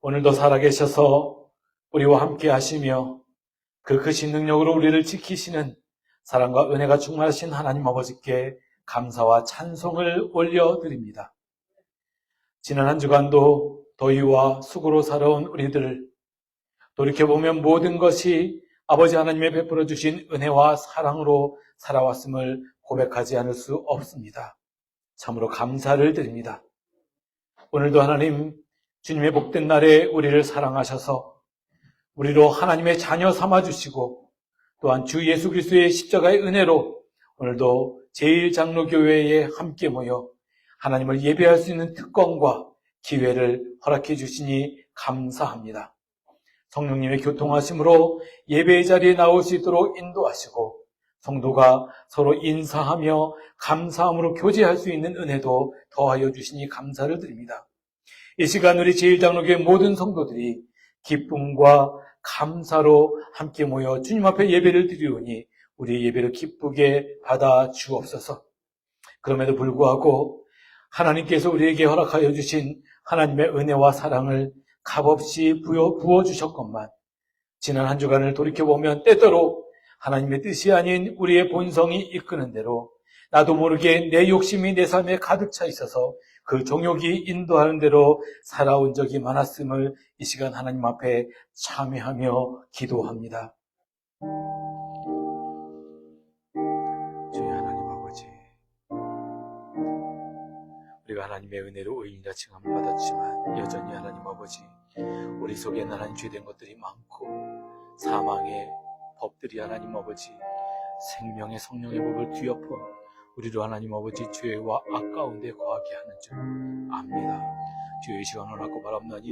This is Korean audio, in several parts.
오늘도 살아계셔서 우리와 함께 하시며 그 크신 능력으로 우리를 지키시는 사랑과 은혜가 충만하신 하나님 아버지께 감사와 찬송을 올려드립니다. 지난 한 주간도 더위와 수고로 살아온 우리들을 돌이켜보면 모든 것이 아버지 하나님의 베풀어 주신 은혜와 사랑으로 살아왔음을 고백하지 않을 수 없습니다. 참으로 감사를 드립니다. 오늘도 하나님 주님의 복된 날에 우리를 사랑하셔서 우리로 하나님의 자녀 삼아주시고 또한 주 예수 그리스도의 십자가의 은혜로 오늘도 제1장로교회에 함께 모여 하나님을 예배할 수 있는 특권과 기회를 허락해 주시니 감사합니다. 성령님의 교통하심으로 예배의 자리에 나올 수 있도록 인도하시고 성도가 서로 인사하며 감사함으로 교제할 수 있는 은혜도 더하여 주시니 감사를 드립니다. 이 시간 우리 제1장로교회 모든 성도들이 기쁨과 감사로 함께 모여 주님 앞에 예배를 드리오니 우리의 예배를 기쁘게 받아 주옵소서. 그럼에도 불구하고 하나님께서 우리에게 허락하여 주신 하나님의 은혜와 사랑을 값없이 부어주셨건만 지난 한 주간을 돌이켜보면 때때로 하나님의 뜻이 아닌 우리의 본성이 이끄는 대로 나도 모르게 내 욕심이 내 삶에 가득 차 있어서 그 정욕이 인도하는 대로 살아온 적이 많았음을 이 시간 하나님 앞에 참회하며 기도합니다. 주의 하나님 아버지, 우리가 하나님의 은혜로 의인이라 칭함을 받았지만 여전히 하나님 아버지 우리 속에 나란 죄된 것들이 많고 사망의 법들이 하나님 아버지 생명의 성령의 법을 뒤엎어 우리로 하나님 아버지 죄와 악가운데 거하게 하는 줄 압니다. 주의 시간을 갖고 바랍나니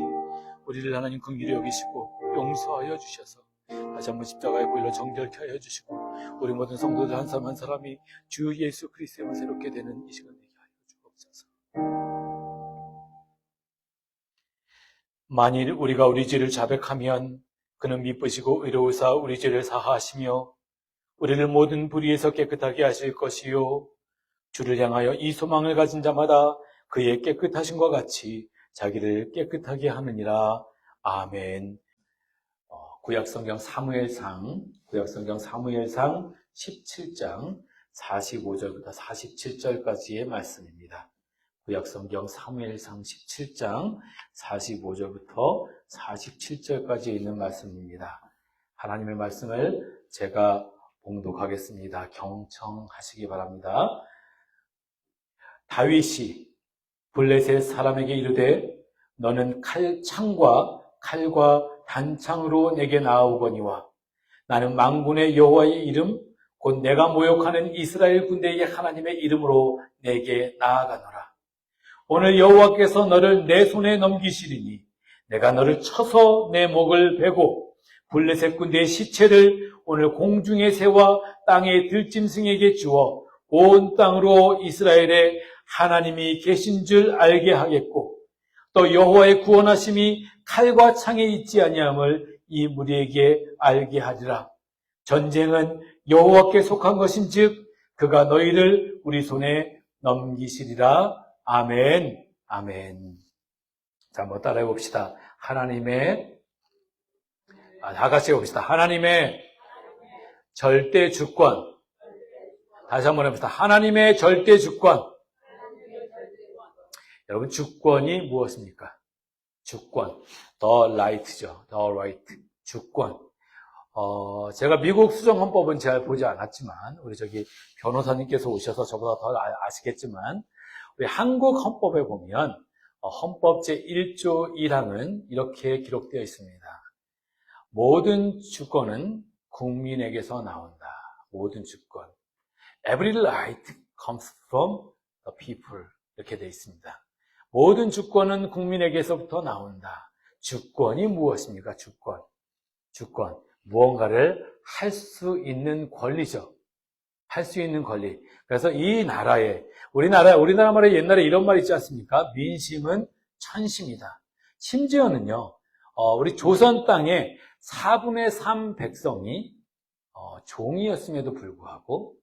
우리를 하나님 긍휼히 여기시고 용서하여 주셔서 다시 한번 십자가의 보혈로 정결케 하여 주시고 우리 모든 성도들 한 사람 한 사람이 주 예수 그리스도와 새롭게 되는 이 시간 되게 하여 주옵소서. 만일 우리가 우리 죄를 자백하면 그는 미쁘시고 의로우사 우리 죄를 사하시며 우리를 모든 불의에서 깨끗하게 하실 것이요 주를 향하여 이 소망을 가진 자마다 그의 깨끗하심과 같이 자기를 깨끗하게 하느니라. 아멘. 구약성경 사무엘상 17장 45절부터 47절까지의 말씀입니다. 구약성경 사무엘상 17장 45절부터 47절까지 있는 말씀입니다. 하나님의 말씀을 제가 봉독하겠습니다. 경청하시기 바랍니다. 다윗이 블레셋 사람에게 이르되 너는 칼창과 칼과 단창으로 내게 나아오거니와 나는 만군의 여호와의 이름 곧 내가 모욕하는 이스라엘 군대의 하나님의 이름으로 내게 나아가노라. 오늘 여호와께서 너를 내 손에 넘기시리니 내가 너를 쳐서 내 목을 베고 블레셋 군대의 시체를 오늘 공중의 새와 땅의 들짐승에게 주어 온 땅으로 이스라엘의 하나님이 계신 줄 알게 하겠고 또 여호와의 구원하심이 칼과 창에 있지 아니함을 이 무리에게 알게 하리라. 전쟁은 여호와께 속한 것인즉 그가 너희를 우리 손에 넘기시리라. 아멘. 아멘. 자, 한번 따라해 봅시다. 다 같이 해봅시다. 하나님의 절대 주권. 다시 한번 해봅시다. 하나님의 절대 주권. 여러분, 주권이 무엇입니까? 주권. The right죠. The right. 주권. 제가 미국 수정헌법은 잘 보지 않았지만, 우리 변호사님께서 오셔서 저보다 더 아시겠지만, 우리 한국 헌법에 보면, 헌법 제1조 1항은 이렇게 기록되어 있습니다. 모든 주권은 국민에게서 나온다. 모든 주권. Every right comes from the people. 이렇게 되어 있습니다. 모든 주권은 국민에게서부터 나온다. 주권이 무엇입니까? 주권. 무언가를 할 수 있는 권리죠. 할 수 있는 권리. 그래서 이 나라에, 우리나라 말에 옛날에 이런 말 있지 않습니까? 민심은 천심이다. 심지어는요, 우리 조선 땅에 4분의 3 백성이 종이었음에도 불구하고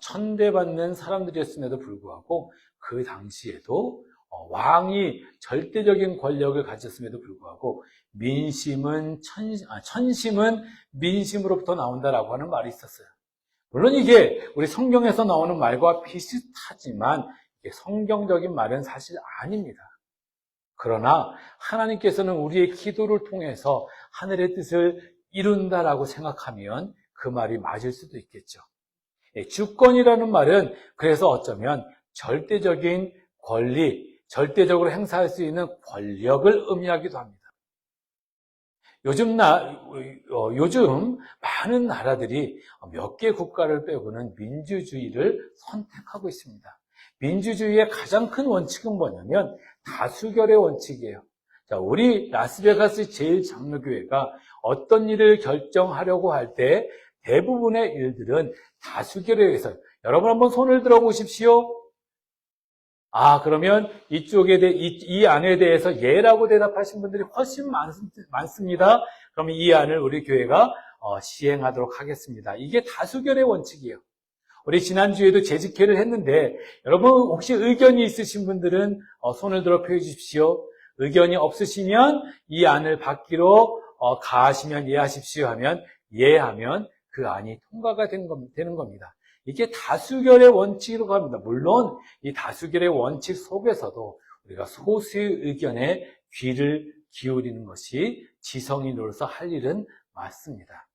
천대받는 사람들이었음에도 불구하고 그 당시에도 왕이 절대적인 권력을 가졌음에도 불구하고 천심은 민심으로부터 나온다라고 하는 말이 있었어요. 물론 이게 우리 성경에서 나오는 말과 비슷하지만 이게 성경적인 말은 사실 아닙니다. 그러나 하나님께서는 우리의 기도를 통해서 하늘의 뜻을 이룬다라고 생각하면 그 말이 맞을 수도 있겠죠. 주권이라는 말은 그래서 어쩌면 절대적인 권리, 절대적으로 행사할 수 있는 권력을 의미하기도 합니다. 요즘 많은 나라들이 몇 개 국가를 빼고는 민주주의를 선택하고 있습니다. 민주주의의 가장 큰 원칙은 뭐냐면 다수결의 원칙이에요. 자, 우리 라스베가스 제일장로교회가 어떤 일을 결정하려고 할 때 대부분의 일들은 다수결에 의해서, 여러분 한번 손을 들어 보십시오. 그러면 이 안에 대해서 예라고 대답하신 분들이 훨씬 많습니다. 그러면 이 안을 우리 교회가 시행하도록 하겠습니다. 이게 다수결의 원칙이에요. 우리 지난주에도 재직회를 했는데, 여러분 혹시 의견이 있으신 분들은 손을 들어 표해 주십시오. 의견이 없으시면 이 안을 받기로 가하시면 예하십시오 하면, 예하면 그 안이 통과가 되는 겁니다. 이게 다수결의 원칙이라고 합니다. 물론 이 다수결의 원칙 속에서도 우리가 소수의 의견에 귀를 기울이는 것이 지성인으로서 할 일은 맞습니다.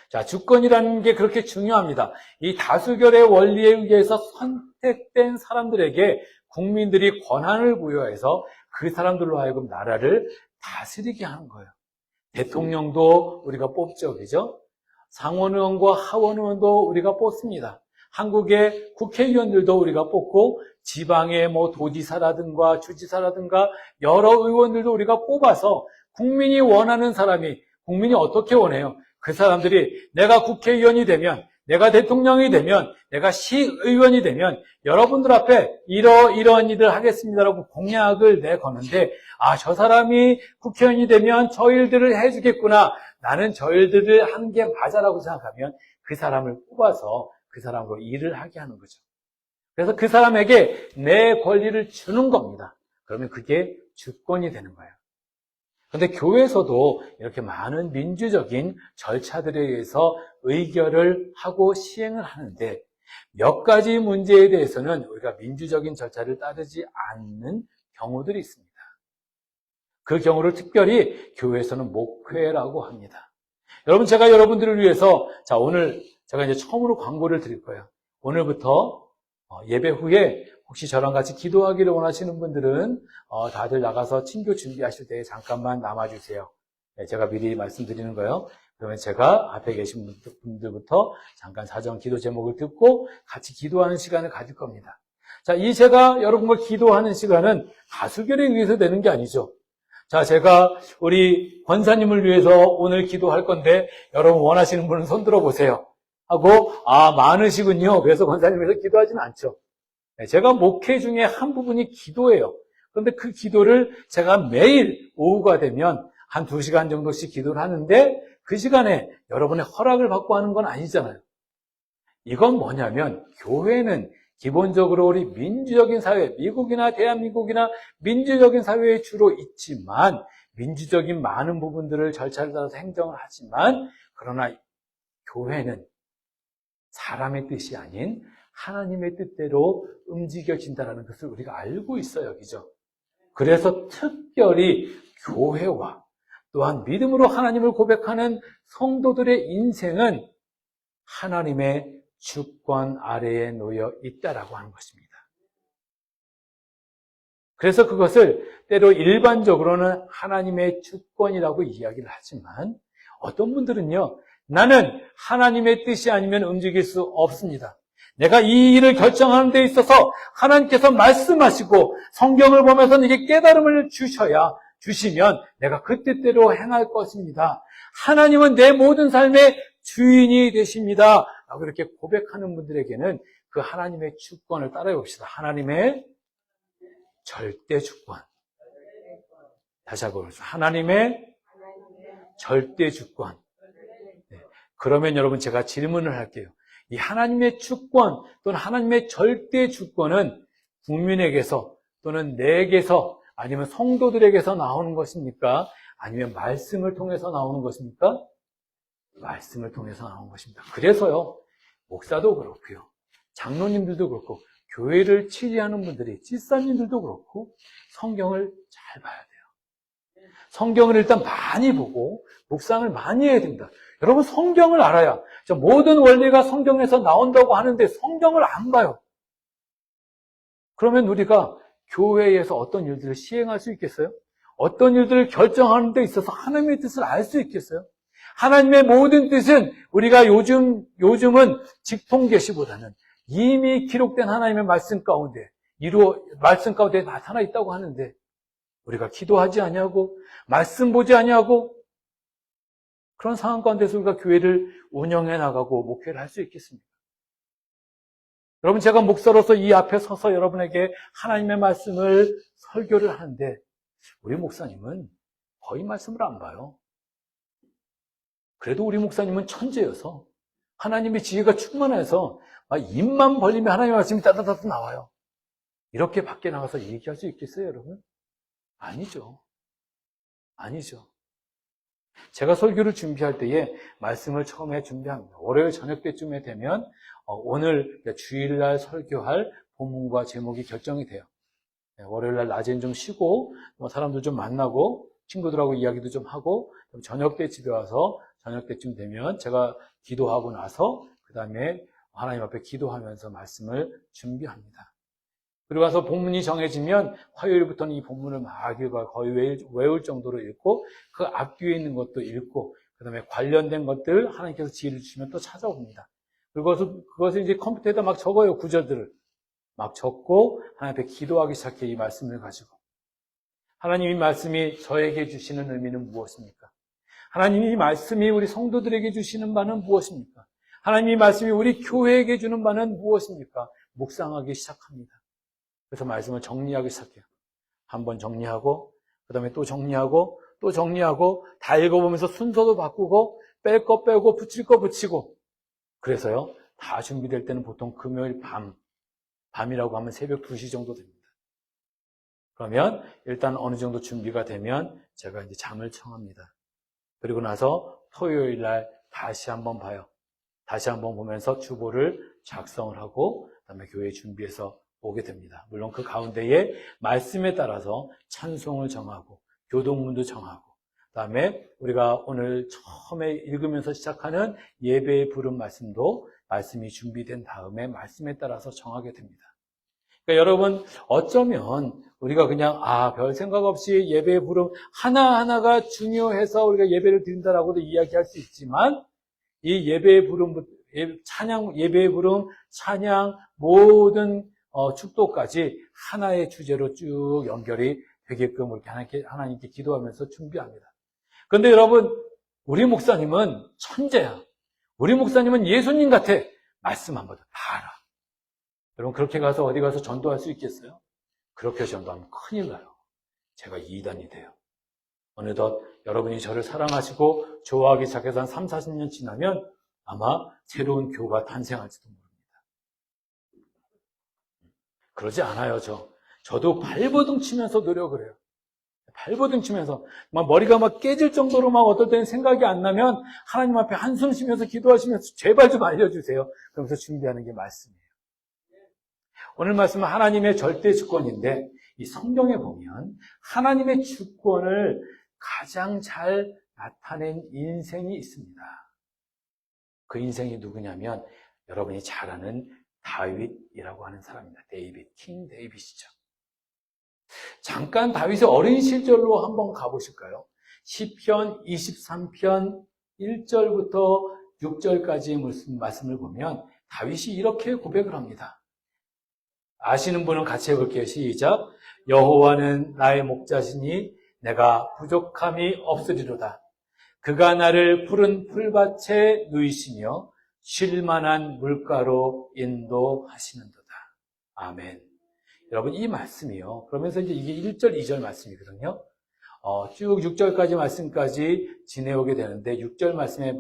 자, 주권이라는 게 그렇게 중요합니다. 이 다수결의 원리에 의해서 선택된 사람들에게 국민들이 권한을 부여해서 그 사람들로 하여금 나라를 다스리게 하는 거예요. 대통령도 우리가 뽑죠, 그죠? 상원의원과 하원의원도 우리가 뽑습니다. 한국의 국회의원들도 우리가 뽑고, 지방의 도지사라든가 주지사라든가 여러 의원들도 우리가 뽑아서 국민이 원하는 사람이, 국민이 어떻게 원해요? 그 사람들이 내가 국회의원이 되면, 내가 대통령이 되면, 내가 시의원이 되면 여러분들 앞에 이러이러한 일을 하겠습니다라고 공약을 내거는데, 저 사람이 국회의원이 되면 저 일들을 해주겠구나, 나는 저 일들을 하는 게 맞아라고 생각하면 그 사람을 뽑아서 그 사람으로 일을 하게 하는 거죠. 그래서 그 사람에게 내 권리를 주는 겁니다. 그러면 그게 주권이 되는 거예요. 그런데 교회에서도 이렇게 많은 민주적인 절차들에 의해서 의결을 하고 시행을 하는데, 몇 가지 문제에 대해서는 우리가 민주적인 절차를 따르지 않는 경우들이 있습니다. 그 경우를 특별히 교회에서는 목회라고 합니다. 여러분, 제가 여러분들을 위해서, 오늘 제가 이제 처음으로 광고를 드릴 거예요. 오늘부터 예배 후에 혹시 저랑 같이 기도하기를 원하시는 분들은 다들 나가서 친교 준비하실 때 잠깐만 남아주세요. 제가 미리 말씀드리는 거예요. 그러면 제가 앞에 계신 분들부터 잠깐 사전 기도 제목을 듣고 같이 기도하는 시간을 가질 겁니다. 자, 제가 여러분과 기도하는 시간은 다수결에 의해서 되는 게 아니죠. 자, 제가 우리 권사님을 위해서 오늘 기도할 건데 여러분 원하시는 분은 손 들어보세요 하고, 많으시군요. 그래서 권사님을 위해서 기도하지는 않죠. 제가 목회 중에 한 부분이 기도예요. 그런데 그 기도를 제가 매일 오후가 되면 한 2시간 정도씩 기도를 하는데, 그 시간에 여러분의 허락을 받고 하는 건 아니잖아요. 이건 뭐냐면, 교회는 기본적으로 우리 민주적인 사회, 미국이나 대한민국이나 민주적인 사회에 주로 있지만, 민주적인 많은 부분들을 절차를 따라서 행정을 하지만, 그러나 교회는 사람의 뜻이 아닌 하나님의 뜻대로 움직여진다는 것을 우리가 알고 있어요. 그죠? 그래서 특별히 교회와 또한 믿음으로 하나님을 고백하는 성도들의 인생은 하나님의 주권 아래에 놓여 있다라고 하는 것입니다. 그래서 그것을 때로 일반적으로는 하나님의 주권이라고 이야기를 하지만, 어떤 분들은요, 나는 하나님의 뜻이 아니면 움직일 수 없습니다. 내가 이 일을 결정하는 데 있어서 하나님께서 말씀하시고 성경을 보면서 이게 깨달음을 주시면 내가 그 뜻대로 행할 것입니다. 하나님은 내 모든 삶의 주인이 되십니다. 라고 이렇게 고백하는 분들에게는 그 하나님의 주권을 따라해 봅시다. 하나님의 절대 주권. 다시 한번 보겠습니다. 하나님의 절대 주권. 그러면 여러분, 제가 질문을 할게요. 이 하나님의 주권 또는 하나님의 절대 주권은 국민에게서 또는 내게서 아니면 성도들에게서 나오는 것입니까? 아니면 말씀을 통해서 나오는 것입니까? 말씀을 통해서 나오는 것입니다. 그래서요, 목사도 그렇고요, 장로님들도 그렇고, 교회를 치리하는 분들이, 찌사님들도 그렇고, 성경을 잘 봐야 돼요. 성경을 일단 많이 보고, 묵상을 많이 해야 된다. 여러분, 성경을 알아야, 모든 원리가 성경에서 나온다고 하는데 성경을 안 봐요. 그러면 우리가 교회에서 어떤 일들을 시행할 수 있겠어요? 어떤 일들을 결정하는 데 있어서 하나님의 뜻을 알 수 있겠어요? 하나님의 모든 뜻은 우리가 요즘은 직통 계시보다는 이미 기록된 하나님의 말씀 가운데 말씀 가운데 나타나 있다고 하는데, 우리가 기도하지 아니하고 말씀 보지 아니하고 그런 상황 가운데서 우리가 교회를 운영해 나가고 목회를 할 수 있겠습니까? 여러분, 제가 목사로서 이 앞에 서서 여러분에게 하나님의 말씀을 설교를 하는데, 우리 목사님은 거의 말씀을 안 봐요. 그래도 우리 목사님은 천재여서 하나님의 지혜가 충만해서 입만 벌리면 하나님의 말씀이 따다다다 나와요. 이렇게 밖에 나가서 얘기할 수 있겠어요, 여러분? 아니죠. 아니죠. 제가 설교를 준비할 때에 말씀을 처음에 준비합니다. 월요일 저녁 때쯤에 되면 오늘 주일날 설교할 본문과 제목이 결정이 돼요. 월요일날 낮엔 좀 쉬고 사람들 좀 만나고 친구들하고 이야기도 좀 하고, 저녁 때 집에 와서 저녁 때쯤 되면 제가 기도하고 나서 그 다음에 하나님 앞에 기도하면서 말씀을 준비합니다. 그리고 와서 본문이 정해지면 화요일부터는 이 본문을 막 읽어요. 거의 외울 정도로 읽고, 그 앞뒤에 있는 것도 읽고, 그 다음에 관련된 것들 하나님께서 지혜를 주시면 또 찾아옵니다. 그것을 이제 컴퓨터에다 막 적어요. 구절들을 막 적고 하나님 앞에 기도하기 시작해. 이 말씀을 가지고 하나님, 이 말씀이 저에게 주시는 의미는 무엇입니까? 하나님, 이 말씀이 우리 성도들에게 주시는 바는 무엇입니까? 하나님, 이 말씀이 우리 교회에게 주는 바는 무엇입니까? 묵상하기 시작합니다. 그래서 말씀을 정리하기 시작해요. 한번 정리하고, 그 다음에 또 정리하고, 또 정리하고, 다 읽어보면서 순서도 바꾸고, 뺄 거 빼고, 붙일 거 붙이고. 그래서요, 다 준비될 때는 보통 금요일 밤이라고 하면 새벽 2시 정도 됩니다. 그러면 일단 어느 정도 준비가 되면 제가 이제 잠을 청합니다. 그리고 나서 토요일 날 다시 한번 봐요. 다시 한번 보면서 주보를 작성을 하고 그다음에 교회 준비해서 오게 됩니다. 물론 그 가운데에 말씀에 따라서 찬송을 정하고 교동문도 정하고, 그다음에 우리가 오늘 처음에 읽으면서 시작하는 예배의 부름 말씀이 준비된 다음에 말씀에 따라서 정하게 됩니다. 그러니까 여러분, 어쩌면 우리가 그냥 별 생각 없이 예배의 부름 하나하나가 중요해서 우리가 예배를 드린다라고도 이야기할 수 있지만, 이 예배의 부름, 예배의 부름, 찬양, 모든 축도까지 하나의 주제로 쭉 연결이 되게끔 이렇게 하나님께 기도하면서 준비합니다. 그런데 여러분, 우리 목사님은 천재야. 우리 목사님은 예수님 같아. 말씀 한 번 다 알아. 여러분, 그렇게 가서 어디 가서 전도할 수 있겠어요? 그렇게 전도하면 큰일 나요. 제가 이단이 돼요. 어느덧 여러분이 저를 사랑하시고 좋아하기 시작해서 한 3, 40년 지나면 아마 새로운 교가 탄생할지도 모릅니다. 그러지 않아요, 저도 발버둥 치면서 노력을 해요. 발버둥 치면서 막 머리가 막 깨질 정도로 막 어떨 때는 생각이 안 나면 하나님 앞에 한숨 쉬면서 기도하시면서 제발 좀 알려주세요. 그러면서 준비하는 게 말씀이에요. 오늘 말씀은 하나님의 절대 주권인데, 이 성경에 보면 하나님의 주권을 가장 잘 나타낸 인생이 있습니다. 그 인생이 누구냐면 여러분이 잘 아는 다윗이라고 하는 사람입니다. 킹 데이빗이죠. 잠깐 다윗의 어린 시절로 한번 가보실까요? 시편 23편 1절부터 6절까지의 무슨 말씀을 보면 다윗이 이렇게 고백을 합니다. 아시는 분은 같이 해볼게요. 시작. 여호와는 나의 목자시니 내가 부족함이 없으리로다. 그가 나를 푸른 풀밭에 누이시며 쉴만한 물가로 인도하시는도다. 아멘. 여러분, 이 말씀이요. 그러면서 이제 이게 1절, 2절 말씀이거든요. 쭉 6절까지 말씀까지 지내오게 되는데, 6절 말씀에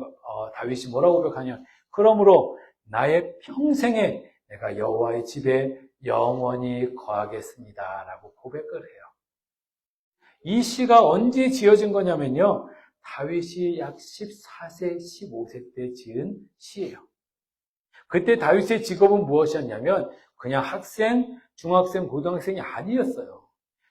다윗이 뭐라고 고백하냐. 그러므로 나의 평생에 내가 여호와의 집에 영원히 거하겠습니다. 라고 고백을 해요. 이 시가 언제 지어진 거냐면요. 다윗이 약 14세, 15세 때 지은 시예요. 그때 다윗의 직업은 무엇이었냐면 그냥 학생, 중학생, 고등학생이 아니었어요.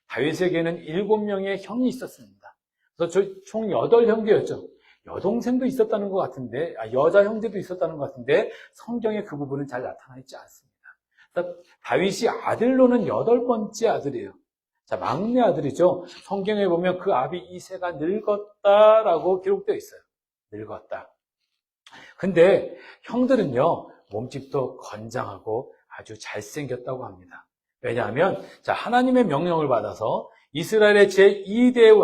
다윗에게는 7명의 형이 있었습니다. 그래서 총 8형제였죠. 여동생도 있었다는 것 같은데, 여자 형제도 있었다는 것 같은데 성경에 그 부분은 잘 나타나 있지 않습니다. 그래서 다윗이 아들로는 8번째 아들이에요. 자, 막내 아들이죠. 성경에 보면 그 아비 이새가 늙었다라고 기록되어 있어요. 늙었다. 근데 형들은요, 몸집도 건장하고 아주 잘생겼다고 합니다. 왜냐하면, 자, 하나님의 명령을 받아서 이스라엘의 제2대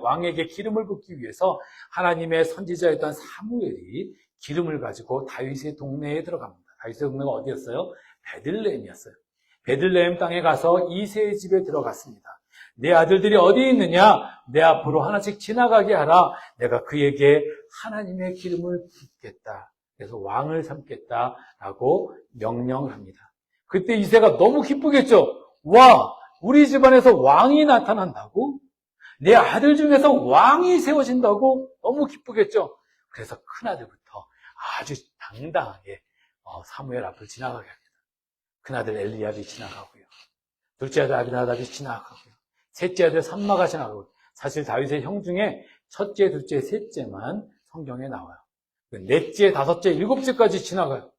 왕에게 기름을 붓기 위해서 하나님의 선지자였던 사무엘이 기름을 가지고 다윗의 동네에 들어갑니다. 다윗의 동네가 어디였어요? 베들레헴이었어요. 베들레헴 땅에 가서 이새의 집에 들어갔습니다. 내 아들들이 어디 있느냐? 내 앞으로 하나씩 지나가게 하라. 내가 그에게 하나님의 기름을 붓겠다. 그래서 왕을 삼겠다라고 명령을 합니다. 그때 이새가 너무 기쁘겠죠? 와, 우리 집안에서 왕이 나타난다고? 내 아들 중에서 왕이 세워진다고? 너무 기쁘겠죠? 그래서 큰아들부터 아주 당당하게 사무엘 앞을 지나가게 합니다. 큰아들 엘리압이 지나가고요. 둘째 아들 아비나답이 지나가고요. 셋째 아들 삼마가 지나가고요. 사실 다윗의 형 중에 첫째, 둘째, 셋째만 성경에 나와요. 넷째, 다섯째, 일곱째까지 지나가요.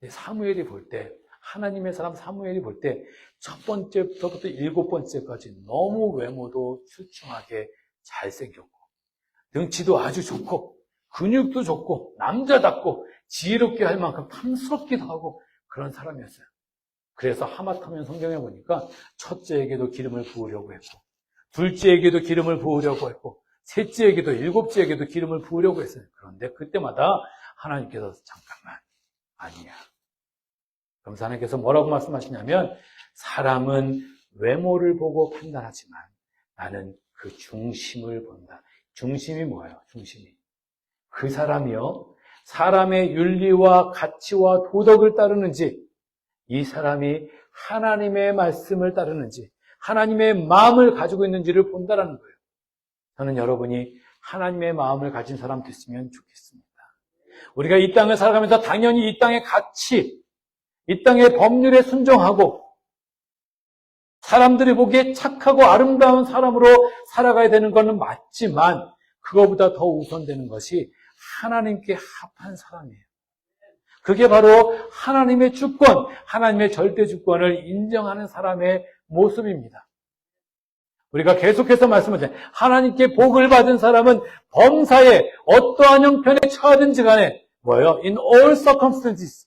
사무엘이 볼 때, 하나님의 사람 사무엘이 볼 때 첫 번째부터 일곱 번째까지 너무 외모도 출중하게 잘생겼고 등치도 아주 좋고 근육도 좋고 남자답고 지혜롭게 할 만큼 탐스럽기도 하고 그런 사람이었어요. 그래서 하마터면 성경에 보니까 첫째에게도 기름을 부으려고 했고 둘째에게도 기름을 부으려고 했고 셋째에게도 일곱째에게도 기름을 부으려고 했어요. 그런데 그때마다 하나님께서 잠깐만 아니야. 그럼 하나님께서 뭐라고 말씀하시냐면 사람은 외모를 보고 판단하지만 나는 그 중심을 본다. 중심이 뭐예요? 중심이. 그 사람이요. 사람의 윤리와 가치와 도덕을 따르는지 이 사람이 하나님의 말씀을 따르는지 하나님의 마음을 가지고 있는지를 본다라는 거예요. 저는 여러분이 하나님의 마음을 가진 사람 됐으면 좋겠습니다. 우리가 이 땅을 살아가면서 당연히 이 땅의 가치, 이 땅의 법률에 순종하고 사람들이 보기에 착하고 아름다운 사람으로 살아가야 되는 것은 맞지만 그거보다 더 우선되는 것이 하나님께 합한 사람이에요. 그게 바로 하나님의 주권, 하나님의 절대 주권을 인정하는 사람의 모습입니다. 우리가 계속해서 말씀하잖아요. 하나님께 복을 받은 사람은 범사에 어떠한 형편에 처하든지 간에 뭐예요? In all circumstances.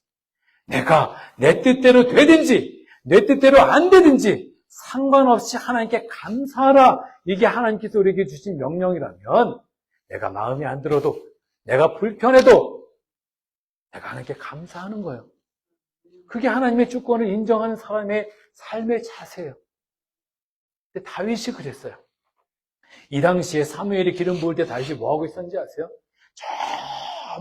내가 내 뜻대로 되든지 내 뜻대로 안 되든지 상관없이 하나님께 감사하라. 이게 하나님께서 우리에게 주신 명령이라면 내가 마음에 안 들어도 내가 불편해도 내가 하나님께 감사하는 거예요. 그게 하나님의 주권을 인정하는 사람의 삶의 자세예요. 근데 다윗이 그랬어요. 이 당시에 사무엘이 기름 부을 때 다윗이 뭐하고 있었는지 아세요? 저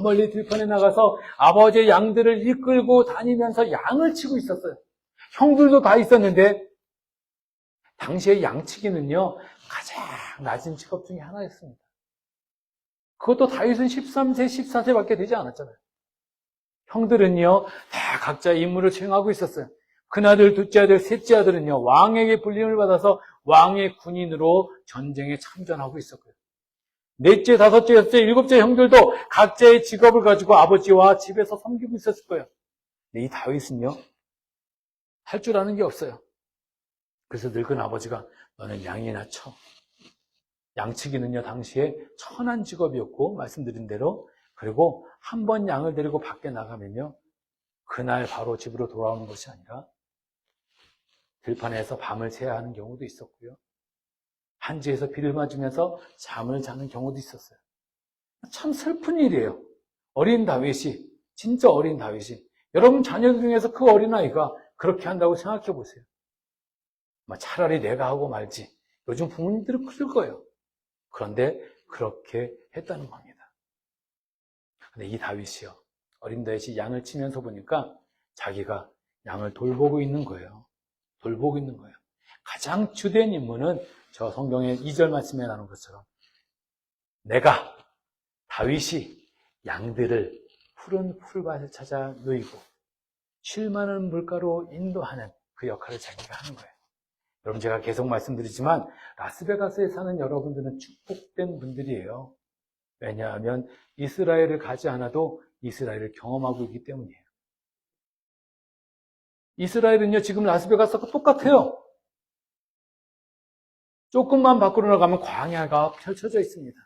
멀리 들판에 나가서 아버지의 양들을 이끌고 다니면서 양을 치고 있었어요. 형들도 다 있었는데 당시에 양치기는요 가장 낮은 직업 중에 하나였습니다. 그것도 다윗은 13세, 14세밖에 되지 않았잖아요. 형들은요 다 각자 임무를 수행하고 있었어요. 큰아들, 둘째 아들, 셋째 아들은요 왕에게 불림을 받아서 왕의 군인으로 전쟁에 참전하고 있었고요. 넷째, 다섯째, 여섯째, 일곱째 형들도 각자의 직업을 가지고 아버지와 집에서 섬기고 있었을 거예요. 근데 이 다윗은요 할 줄 아는 게 없어요. 그래서 늙은 아버지가 너는 양이나 쳐. 양치기는요 당시에 천한 직업이었고 말씀드린 대로 그리고 한 번 양을 데리고 밖에 나가면요 그날 바로 집으로 돌아오는 것이 아니라 들판에서 밤을 새야 하는 경우도 있었고요. 한지에서 비를 맞으면서 잠을 자는 경우도 있었어요. 참 슬픈 일이에요. 어린 다윗이, 진짜 어린 다윗이. 여러분 자녀들 중에서 그 어린아이가 그렇게 한다고 생각해 보세요. 차라리 내가 하고 말지. 요즘 부모님들은 그럴 거예요. 그런데 그렇게 했다는 겁니다. 근데 이 다윗이요. 어린 다윗이 양을 치면서 보니까 자기가 양을 돌보고 있는 거예요. 돌보고 있는 거예요. 가장 주된 임무는 저 성경의 2절 말씀에 나오는 것처럼 내가 다윗이 양들을 푸른 풀밭을 찾아 누이고 쉴 만한 물가로 인도하는 그 역할을 자기가 하는 거예요. 여러분, 제가 계속 말씀드리지만 라스베가스에 사는 여러분들은 축복된 분들이에요. 왜냐하면 이스라엘을 가지 않아도 이스라엘을 경험하고 있기 때문이에요. 이스라엘은요, 지금 라스베가스하고 똑같아요. 조금만 밖으로 나가면 광야가 펼쳐져 있습니다.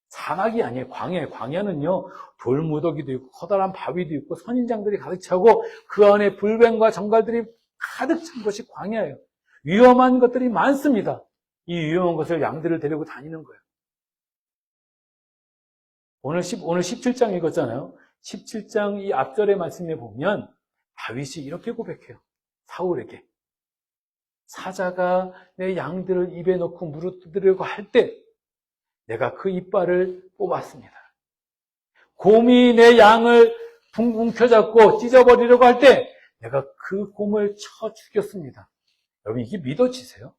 사막이 아니에요. 광야예요. 광야는요, 돌무더기도 있고 커다란 바위도 있고 선인장들이 가득 차고 그 안에 불뱀과 정갈들이 가득 찬 것이 광야예요. 위험한 것들이 많습니다. 이 위험한 것을 양들을 데리고 다니는 거예요. 오늘 17장 읽었잖아요. 17장 이 앞절의 말씀에 보면 다윗이 이렇게 고백해요. 사울에게. 사자가 내 양들을 입에 넣고 물어뜯으려고 할 때 내가 그 이빨을 뽑았습니다. 곰이 내 양을 붕붕 펴잡고 찢어버리려고 할 때 내가 그 곰을 쳐 죽였습니다. 여러분, 이게 믿어지세요?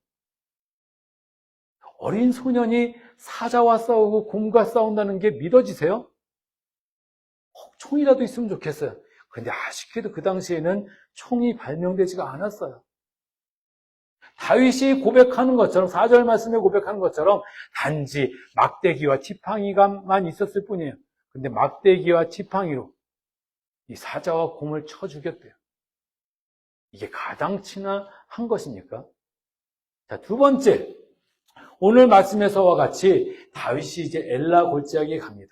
어린 소년이 사자와 싸우고 곰과 싸운다는 게 믿어지세요? 총이라도 있으면 좋겠어요. 그런데 아쉽게도 그 당시에는 총이 발명되지가 않았어요. 다윗이 고백하는 것처럼 4절 말씀에 고백하는 것처럼 단지 막대기와 지팡이가만 있었을 뿐이에요. 근데 막대기와 지팡이로 이 사자와 곰을 쳐 죽였대요. 이게 가당치나 한 것입니까? 자, 두 번째, 오늘 말씀에서와 같이 다윗이 이제 엘라 골짜기에 갑니다.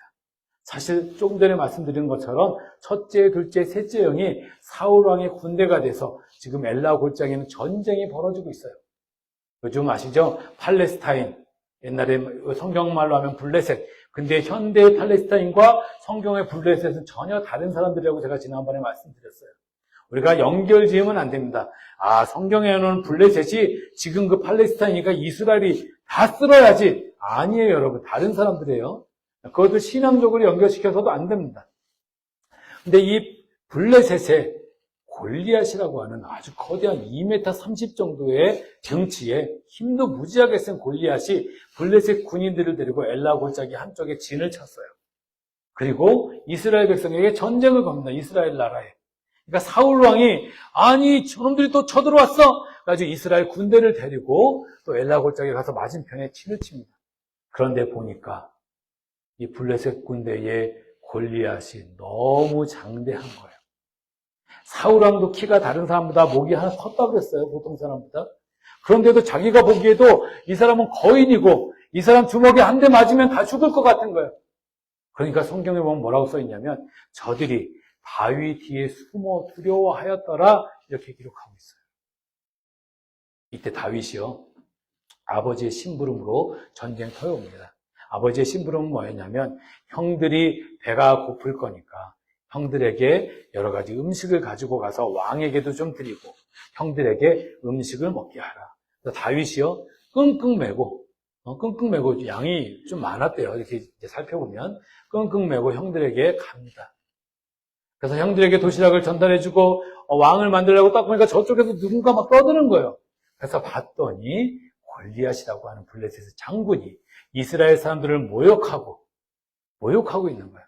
사실 조금 전에 말씀드린 것처럼 첫째, 둘째, 셋째 영이 사울 왕의 군대가 돼서 지금 엘라 골짜기에는 전쟁이 벌어지고 있어요. 요즘 아시죠? 팔레스타인, 옛날에 성경말로 하면 블레셋. 근데 현대의 팔레스타인과 성경의 블레셋은 전혀 다른 사람들이라고 제가 지난번에 말씀드렸어요. 우리가 연결 지으면 안 됩니다. 성경에는 블레셋이 지금 그 팔레스타인이니까 이스라엘이 다 쓸어야지. 아니에요, 여러분. 다른 사람들이에요. 그것도 신앙적으로 연결시켜서도 안 됩니다. 근데 이 블레셋에 골리앗이라고 하는 아주 거대한 2m 30 정도의 덩치에 힘도 무지하게 센 골리앗이 블레셋 군인들을 데리고 엘라 골짜기 한쪽에 진을 쳤어요. 그리고 이스라엘 백성에게 전쟁을 겁니다. 이스라엘 나라에. 그러니까 사울 왕이 아니 저놈들이 또 쳐들어왔어. 그래가지고 이스라엘 군대를 데리고 또 엘라 골짜기에 가서 맞은편에 진을 칩니다. 그런데 보니까 이 블레셋 군대의 골리앗이 너무 장대한 거예요. 사울 왕도 키가 다른 사람보다 목이 하나 컸다고 그랬어요. 보통 사람보다. 그런데도 자기가 보기에도 이 사람은 거인이고 이 사람 주먹에 한 대 맞으면 다 죽을 것 같은 거예요. 그러니까 성경에 보면 뭐라고 써 있냐면 저들이 바위 뒤에 숨어 두려워하였더라 이렇게 기록하고 있어요. 이때 다윗이요, 아버지의 심부름으로 전쟁터에 옵니다. 아버지의 심부름은 뭐였냐면 형들이 배가 고플 거니까 형들에게 여러 가지 음식을 가지고 가서 왕에게도 좀 드리고 형들에게 음식을 먹게 하라. 그래서 다윗이요 끙끙 메고 양이 좀 많았대요. 이렇게 이제 살펴보면 끙끙 메고 형들에게 갑니다. 그래서 형들에게 도시락을 전달해주고 왕을 만들려고 딱 보니까 저쪽에서 누군가 막 떠드는 거예요. 그래서 봤더니 골리앗이라고 하는 블레셋의 장군이 이스라엘 사람들을 모욕하고 있는 거예요.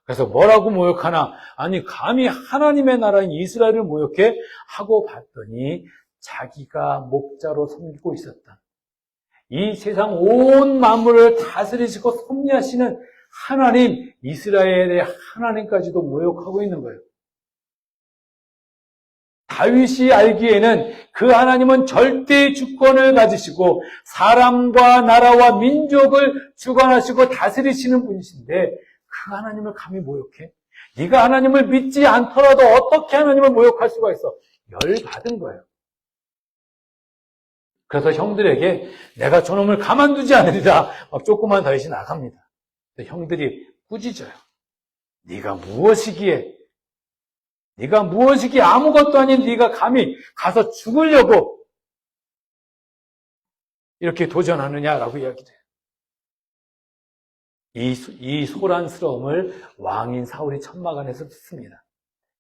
그래서 뭐라고 모욕하나? 아니 감히 하나님의 나라인 이스라엘을 모욕해? 하고 봤더니 자기가 목자로 섬기고 있었던 이 세상 온 만물을 다스리시고 섭리하시는 하나님, 이스라엘의 하나님까지도 모욕하고 있는 거예요. 다윗이 알기에는 그 하나님은 절대 주권을 가지시고 사람과 나라와 민족을 주관하시고 다스리시는 분이신데 그 하나님을 감히 모욕해? 네가 하나님을 믿지 않더라도 어떻게 하나님을 모욕할 수가 있어? 열받은 거예요. 그래서 형들에게 내가 저놈을 가만두지 않으리라 막 조그만 다윗이 나갑니다. 형들이 꾸짖어요. 네가 무엇이기에 아무것도 아닌 네가 감히 가서 죽으려고 이렇게 도전하느냐라고 이야기를 해요. 이 소란스러움을 왕인 사울이 천막 안에서 듣습니다.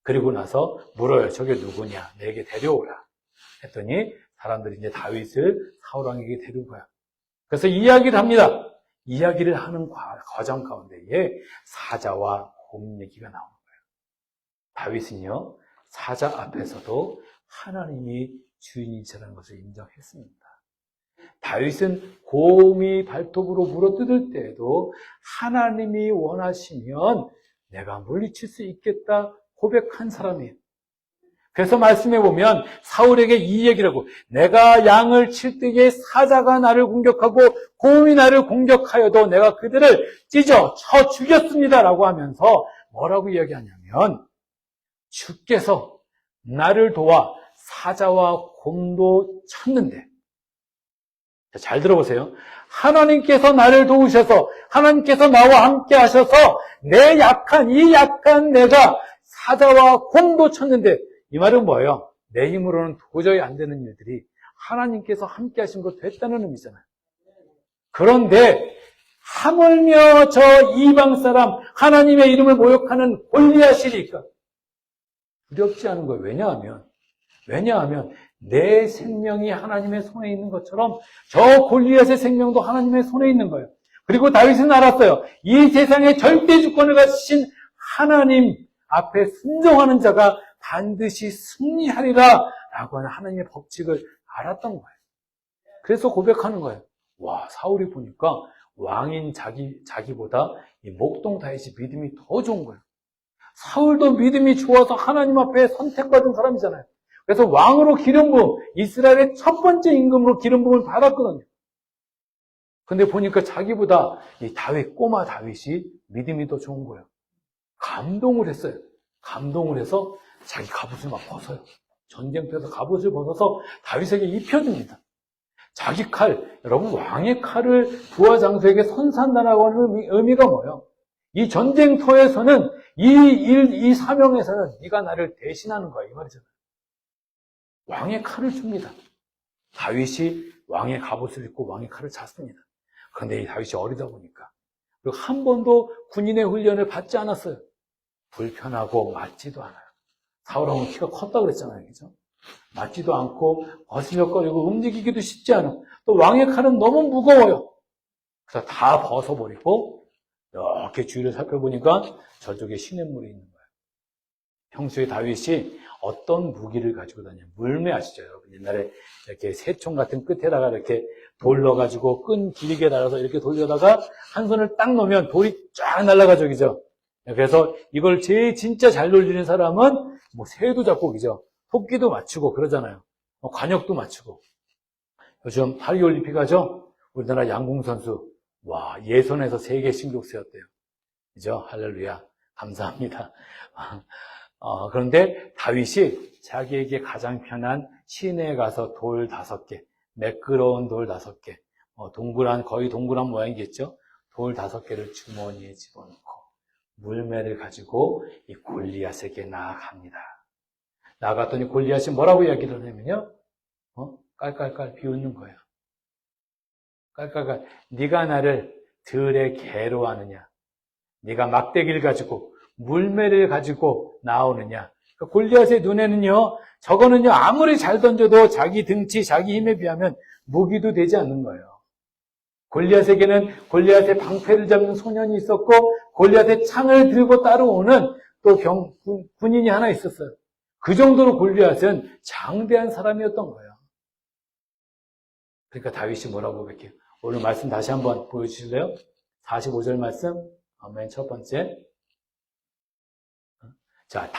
그리고 나서 물어요. 저게 누구냐? 내게 데려오라. 했더니 사람들이 이제 다윗을 사울왕에게 데려오고요. 그래서 이야기를 합니다. 이야기를 하는 과정 가운데에 사자와 곰 얘기가 나오는 거예요. 다윗은요, 사자 앞에서도 하나님이 주인이시라는 것을 인정했습니다. 다윗은 곰이 발톱으로 물어뜯을 때에도 하나님이 원하시면 내가 물리칠 수 있겠다 고백한 사람이에요. 그래서 말씀해 보면 사울에게 이 얘기라고, 내가 양을 칠 때에 사자가 나를 공격하고 곰이 나를 공격하여도 내가 그들을 찢어 쳐 죽였습니다 라고 하면서 뭐라고 이야기하냐면, 주께서 나를 도와 사자와 곰도 쳤는데, 잘 들어보세요. 하나님께서 나를 도우셔서 하나님께서 나와 함께 하셔서 내 이 약한 내가 사자와 곰도 쳤는데, 이 말은 뭐예요? 내 힘으로는 도저히 안 되는 일들이 하나님께서 함께 하신 것 됐다는 의미잖아요. 그런데 하물며 저 이방 사람 하나님의 이름을 모욕하는 골리앗이니까 두렵지 않은 거예요. 왜냐하면 내 생명이 하나님의 손에 있는 것처럼 저 골리앗의 생명도 하나님의 손에 있는 거예요. 그리고 다윗은 알았어요. 이 세상에 절대 주권을 가지신 하나님 앞에 순종하는 자가 반드시 승리하리라 라고 하는 하나님의 법칙을 알았던 거예요. 그래서 고백하는 거예요. 와, 사울이 보니까 왕인 자기보다 이 목동 다윗이 믿음이 더 좋은 거예요. 사울도 믿음이 좋아서 하나님 앞에 선택받은 사람이잖아요. 그래서 왕으로 기름 부음, 이스라엘의 첫 번째 임금으로 기름 부음을 받았거든요. 근데 보니까 자기보다 이 꼬마 다윗이 믿음이 더 좋은 거예요. 감동을 했어요. 감동을 해서 자기 갑옷을 막 벗어요. 전쟁터에서 갑옷을 벗어서 다윗에게 입혀줍니다. 자기 칼, 여러분 왕의 칼을 부하 장수에게 선산다라고 하는 의미가 뭐예요? 이 전쟁터에서는 이 사명에서는 네가 나를 대신하는 거야 이 말이잖아요. 왕의 칼을 줍니다. 다윗이 왕의 갑옷을 입고 왕의 칼을 찼습니다. 그런데 이 다윗이 어리다 보니까 그리고 한 번도 군인의 훈련을 받지 않았어요. 불편하고 맞지도 않아요. 사울왕은 키가 컸다고 그랬잖아요. 그죠? 맞지도 않고 어슬렁거리고 움직이기도 쉽지 않아. 또 왕의 칼은 너무 무거워요. 그래서 다 벗어버리고 이렇게 주위를 살펴보니까 저쪽에 시냇물이 있는 거예요. 평소에 다윗이 어떤 무기를 가지고 다녀요? 물매 아시죠? 여러분 옛날에 이렇게 새총 같은 끝에다가 이렇게 돌 넣어가지고 끈 길게 달아서 이렇게 돌려다가 한 손을 딱 놓으면 돌이 쫙 날아가죠. 그죠? 그래서 이걸 진짜 잘 돌리는 사람은 뭐 새도 잡고 그죠? 토끼도 맞추고 그러잖아요. 관역도 맞추고. 요즘 파리올림픽 하죠? 우리나라 양궁 선수 와 예선에서 세계 신기록 세웠대요. 그죠? 할렐루야. 감사합니다. 그런데 다윗이 자기에게 가장 편한 시내에 가서 돌 5개, 매끄러운 돌 5개, 거의 동그란 모양이겠죠? 돌 5개를 주머니에 집어넣고 물매를 가지고 이 골리앗에게 나아갑니다. 나아갔더니 골리앗이 뭐라고 이야기를 하냐면요. 깔깔깔 비웃는 거예요. 깔깔깔. 네가 나를 들에 개로 하느냐? 네가 막대기를 가지고 물매를 가지고 나오느냐? 그러니까 골리앗의 눈에는요. 저거는요. 아무리 잘 던져도 자기 등치, 자기 힘에 비하면 무기도 되지 않는 거예요. 골리앗에게는 골리앗의 방패를 잡는 소년이 있었고 골리앗의 창을 들고 따라오는 또 군인이 하나 있었어요. 그 정도로 골리앗은 장대한 사람이었던 거예요. 그러니까 다윗이 뭐라고 고백해요? 오늘 말씀 다시 한번 보여주실래요? 45절 말씀, 맨 첫 번째. 자,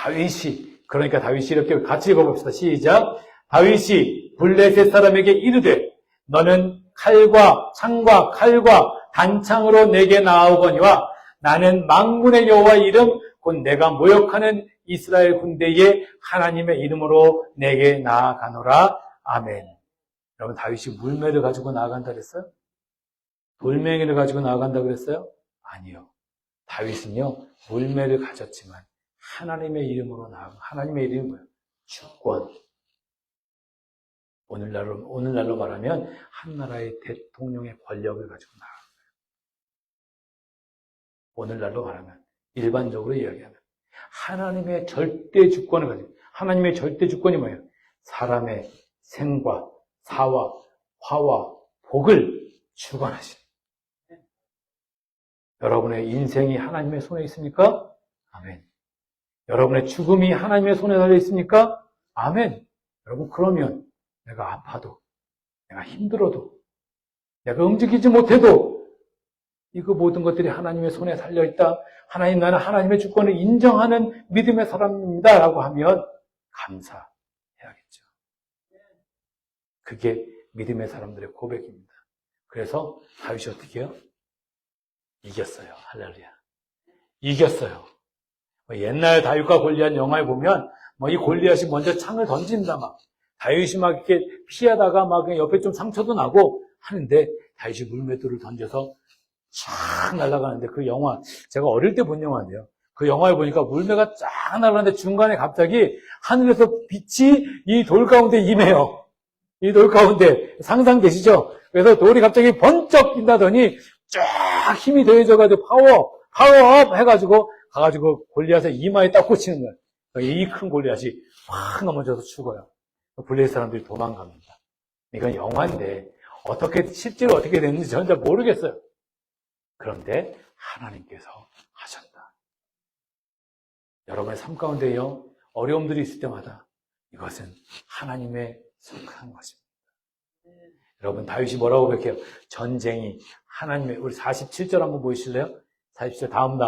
그러니까 다윗이 이렇게 같이 읽어봅시다. 시작. 다윗이 블레셋 사람에게 이르되 너는 창과 칼과 단창으로 내게 나아오거니와 나는 만군의 여호와 이름 곧 내가 모욕하는 이스라엘 군대의 하나님의 이름으로 내게 나아가노라. 아멘. 여러분 다윗이 물매를 가지고 나아간다 그랬어요? 돌멩이를 가지고 나아간다 그랬어요? 아니요. 다윗은요 물매를 가졌지만 하나님의 이름으로 나아가. 하나님의 이름이 뭐예요? 주권. 오늘날로 말하면 한 나라의 대통령의 권력을 가지고 나아간 거예요. 오늘날로 말하면 일반적으로 이야기하면 하나님의 절대 주권을 가지고, 하나님의 절대 주권이 뭐예요? 사람의 생과 사와 화와 복을 주관하신. 여러분의 인생이 하나님의 손에 있습니까? 아멘. 여러분의 죽음이 하나님의 손에 달려 있습니까? 아멘. 여러분, 그러면 내가 아파도, 내가 힘들어도, 내가 움직이지 못해도 이거 모든 것들이 하나님의 손에 달려있다. 하나님, 나는 하나님의 주권을 인정하는 믿음의 사람입니다. 라고 하면 감사해야겠죠. 그게 믿음의 사람들의 고백입니다. 그래서 다윗이 어떻게 해요? 이겼어요. 할렐루야. 이겼어요. 옛날 다윗과 골리앗 영화에 보면 이 골리앗이 먼저 창을 던진다 막. 다윗이 막 이렇게 피하다가 막 옆에 좀 상처도 나고 하는데 다윗이 물맷돌을 던져서 쫙 날아가는데 그 영화, 제가 어릴 때 본 영화인데요. 그 영화에 보니까 물매가 쫙 날아가는데 중간에 갑자기 하늘에서 빛이 이 돌 가운데 임해요. 이 돌 가운데 상상되시죠? 그래서 돌이 갑자기 번쩍 빛나더니 쫙 힘이 더해져가지고 파워업 해가지고 가가지고 골리앗의 이마에 딱 꽂히는 거예요. 이 큰 골리앗이 확 넘어져서 죽어요. 블레셋 사람들이 도망갑니다. 이건 영화인데 실제로 어떻게 됐는지 저는 잘 모르겠어요. 그런데 하나님께서 하셨다. 여러분의 삶 가운데요, 어려움들이 있을 때마다 이것은 하나님의 속한 것입니다. 여러분, 다윗이 뭐라고 고백해요? 전쟁이 하나님의, 우리 47절 한번 보이실래요? 47절 다음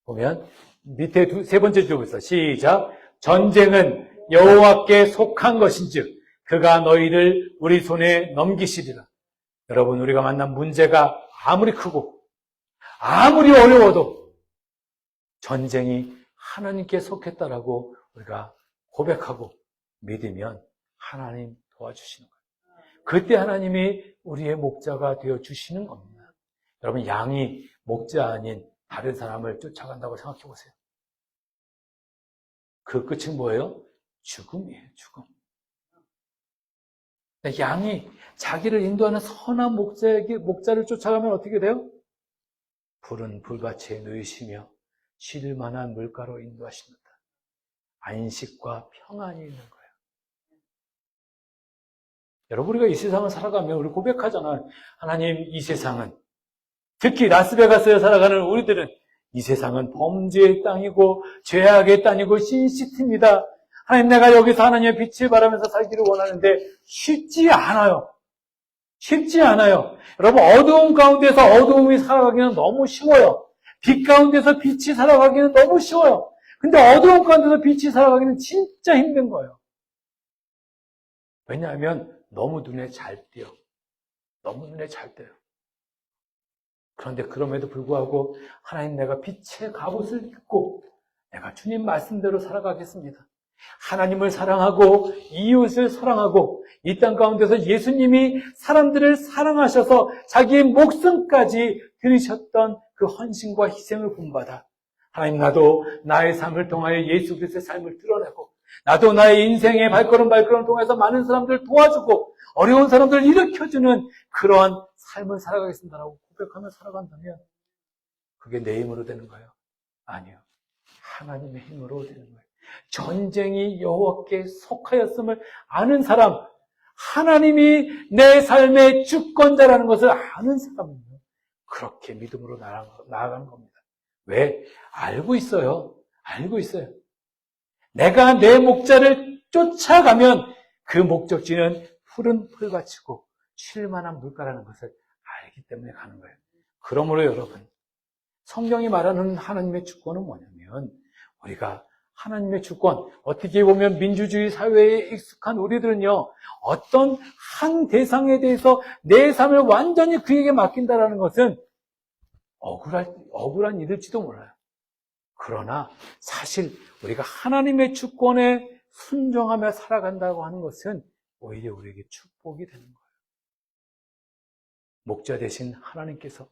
보면 밑에 세 번째 줄 보세요. 시작. 전쟁은 여호와께 속한 것인즉 그가 너희를 우리 손에 넘기시리라. 여러분, 우리가 만난 문제가 아무리 크고 아무리 어려워도 전쟁이 하나님께 속했다라고 우리가 고백하고 믿으면 하나님 도와주시는 거예요. 그때 하나님이 우리의 목자가 되어주시는 겁니다. 여러분, 양이 목자 아닌 다른 사람을 쫓아간다고 생각해 보세요. 그 끝은 뭐예요? 죽음이에요. 죽음. 양이 자기를 인도하는 선한 목자를 쫓아가면 어떻게 돼요? 푸른 불밭에 누이시며 쉴 만한 물가로 인도하십니다. 안식과 평안이 있는 거예요. 여러분, 우리가 이 세상을 살아가면 우리 고백하잖아요. 하나님, 이 세상은, 특히 라스베가스에 살아가는 우리들은 이 세상은 범죄의 땅이고 죄악의 땅이고 신시티입니다. 하나님, 내가 여기서 하나님의 빛을 바라면서 살기를 원하는데 쉽지 않아요. 쉽지 않아요. 여러분, 어두움 가운데서 어두움이 살아가기는 너무 쉬워요. 빛 가운데서 빛이 살아가기는 너무 쉬워요. 근데 어두움 가운데서 빛이 살아가기는 진짜 힘든 거예요. 왜냐하면 너무 눈에 잘 띄어. 너무 눈에 잘 띄어요. 그런데 그럼에도 불구하고 하나님, 내가 빛의 갑옷을 입고 내가 주님 말씀대로 살아가겠습니다. 하나님을 사랑하고 이웃을 사랑하고 이 땅 가운데서 예수님이 사람들을 사랑하셔서 자기의 목숨까지 들이셨던 그 헌신과 희생을 본받아 하나님, 나도 나의 삶을 통하여 예수 그리스도의 삶을 드러내고 나도 나의 인생의 발걸음을 통해서 많은 사람들을 도와주고 어려운 사람들을 일으켜주는 그러한 삶을 살아가겠습니다라고 고백하며 살아간다면 그게 내 힘으로 되는 거예요? 아니요. 하나님의 힘으로 되는 거예요. 전쟁이 여호와께 속하였음을 아는 사람, 하나님이 내 삶의 주권자라는 것을 아는 사람은요, 그렇게 믿음으로 나아가는 겁니다. 왜? 알고 있어요. 알고 있어요. 내가 내 목자를 쫓아가면 그 목적지는 푸른 풀밭이고 쉴만한 물가라는 것을 알기 때문에 가는 거예요. 그러므로 여러분, 성경이 말하는 하나님의 주권은 뭐냐면 우리가 하나님의 주권, 어떻게 보면 민주주의 사회에 익숙한 우리들은요, 어떤 한 대상에 대해서 내 삶을 완전히 그에게 맡긴다라는 것은 억울한 일일지도 몰라요. 그러나 사실 우리가 하나님의 주권에 순종하며 살아간다고 하는 것은 오히려 우리에게 축복이 되는 거예요. 목자 되신 하나님께서,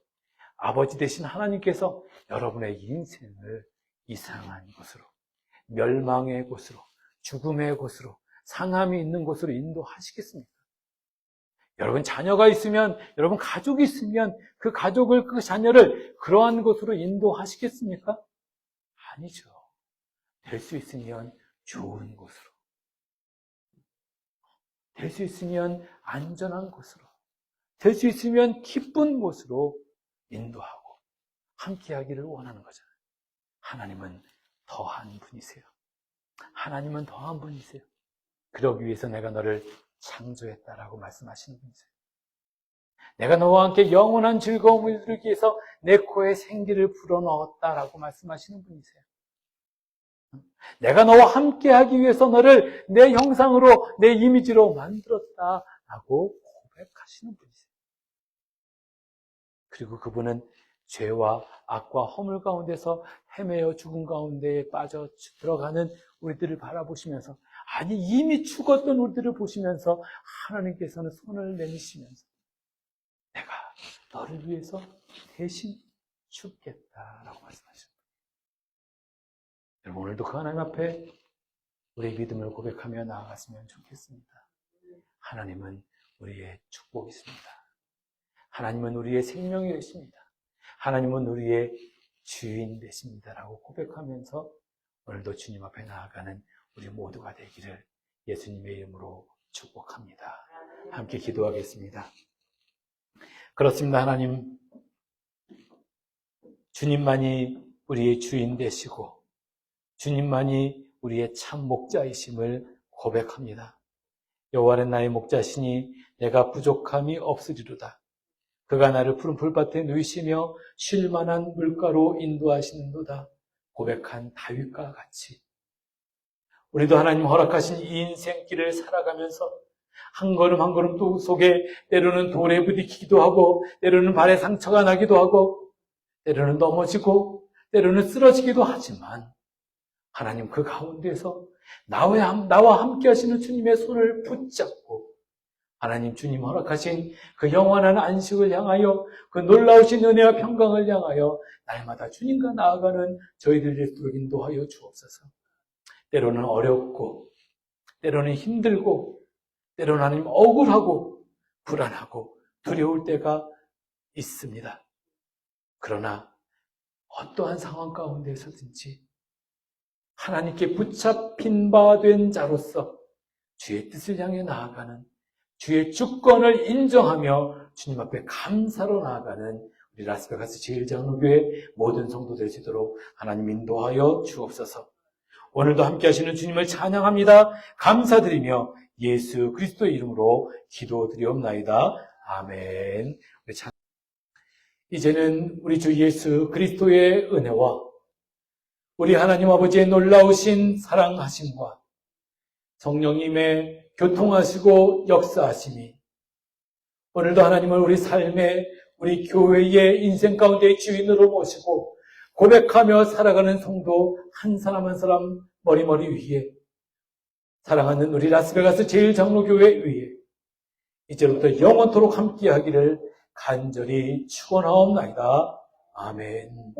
아버지 되신 하나님께서 여러분의 인생을 이상한 곳으로, 멸망의 곳으로, 죽음의 곳으로, 상함이 있는 곳으로 인도하시겠습니까? 여러분, 자녀가 있으면, 여러분 가족이 있으면 그 가족을, 그 자녀를 그러한 곳으로 인도하시겠습니까? 아니죠. 될 수 있으면 좋은 곳으로, 될 수 있으면 안전한 곳으로, 될 수 있으면 기쁜 곳으로 인도하고 함께하기를 원하는 거잖아요. 하나님은 더한 분이세요. 하나님은 더한 분이세요. 그러기 위해서 내가 너를 창조했다라고 말씀하시는 분이세요. 내가 너와 함께 영원한 즐거움을 누리기 위해서 내 코에 생기를 불어넣었다라고 말씀하시는 분이세요. 내가 너와 함께하기 위해서 너를 내 형상으로, 내 이미지로 만들었다라고 고백하시는 분이세요. 그리고 그분은 죄와 악과 허물 가운데서 헤매어 죽은 가운데에 빠져 들어가는 우리들을 바라보시면서, 아니 이미 죽었던 우리들을 보시면서 하나님께서는 손을 내미시면서 내가 너를 위해서 대신 죽겠다라고 말씀하셨습니다. 여러분, 오늘도 그 하나님 앞에 우리의 믿음을 고백하며 나아갔으면 좋겠습니다. 하나님은 우리의 축복이십니다. 하나님은 우리의 생명이 되십니다. 하나님은 우리의 주인 되십니다라고 고백하면서 오늘도 주님 앞에 나아가는 우리 모두가 되기를 예수님의 이름으로 축복합니다. 함께 기도하겠습니다. 그렇습니다. 하나님, 주님만이 우리의 주인 되시고 주님만이 우리의 참 목자이심을 고백합니다. 여호와는 나의 목자시니 내가 부족함이 없으리로다. 그가 나를 푸른 풀밭에 누이시며 쉴 만한 물가로 인도하시는도다. 고백한 다윗과 같이 우리도 하나님 허락하신 이 인생길을 살아가면서 한 걸음 한 걸음 또 속에 때로는 돌에 부딪히기도 하고, 때로는 발에 상처가 나기도 하고, 때로는 넘어지고, 때로는 쓰러지기도 하지만 하나님 그 가운데서 나와 함께 하시는 주님의 손을 붙잡고 하나님 주님 허락하신 그 영원한 안식을 향하여, 그 놀라우신 은혜와 평강을 향하여 날마다 주님과 나아가는 저희들을 인도하여 주옵소서. 때로는 어렵고, 때로는 힘들고, 때로는 하나님 억울하고, 불안하고, 두려울 때가 있습니다. 그러나 어떠한 상황 가운데서든지 하나님께 붙잡힌 바 된 자로서 주의 뜻을 향해 나아가는, 주의 주권을 인정하며 주님 앞에 감사로 나아가는 우리 라스베가스 제1장로교회 모든 성도들 되시도록 하나님 인도하여 주옵소서. 오늘도 함께 하시는 주님을 찬양합니다. 감사드리며 예수 그리스도의 이름으로 기도드리옵나이다. 아멘. 이제는 우리 주 예수 그리스도의 은혜와 우리 하나님 아버지의 놀라우신 사랑하심과 성령님의 교통하시고 역사하심이 오늘도 하나님을 우리 삶의, 우리 교회의 인생 가운데의 주인으로 모시고 고백하며 살아가는 성도 한 사람 한 사람 머리머리 위에, 사랑하는 우리 라스베가스 제1장로교회 위에 이제부터 영원토록 함께하기를 간절히 축원하옵나이다. 아멘.